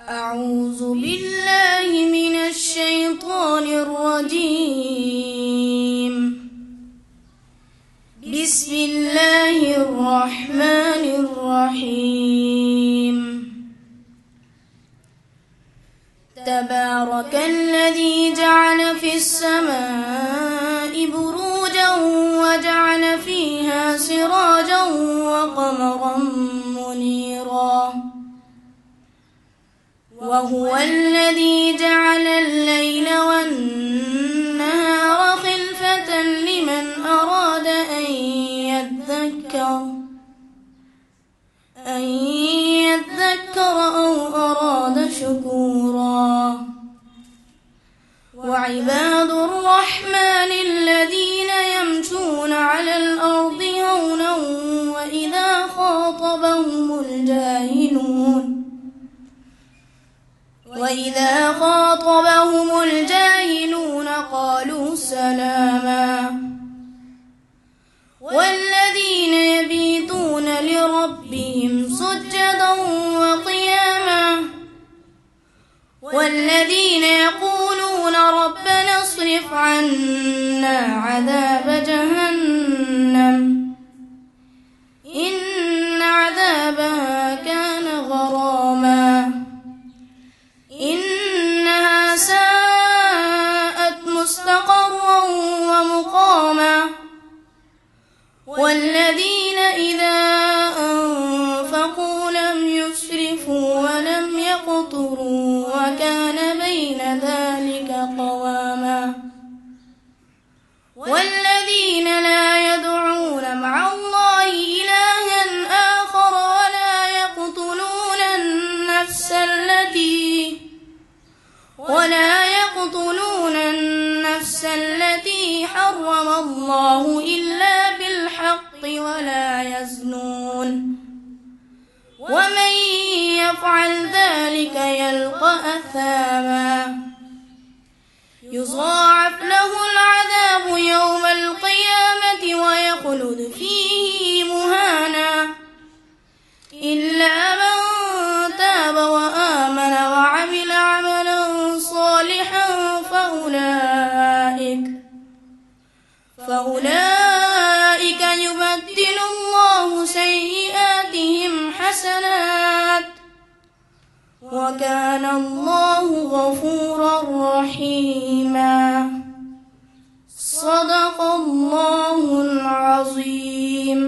أعوذ بالله من الشيطان الرجيم. بسم الله الرحمن الرحيم. تبارك الذي جعل في السماء بروجا وجعل فيها سراجا وقمرا منيرا، وهو الذي جعل الليل والنهار خلفة لمن أراد أن يذكر أو أراد شكورا. وعباد الرحمن الذين يمشون على الأرض هونا وإذا خاطبهم الجاهلون قالوا سلاما. والذين يبيتون لربهم سجدا وقياما، والذين يقولون ربنا اصرف عنا عذاب جهنم إن عذابها كان غراما إنها ساءت مستقرا ومقاما. والذين إذا أنفقوا لم يسرفوا ولم يقتروا وكان بين ذلك قواما. والذين لا يدعون مع الله إلها آخر ولا يقتلون النفس التي حرم الله إلا بالحق ولا يزنون، ومن يفعل ذلك يلقى أثاما يضاعف له العذاب يوم القيامة ويخلد فيه مهانا إلا من تاب وآمن وعمل عملا صالحا فأولئك يبدل الله سيئاتهم حسنات وكان الله غفورا رحيما. صدق الله العظيم.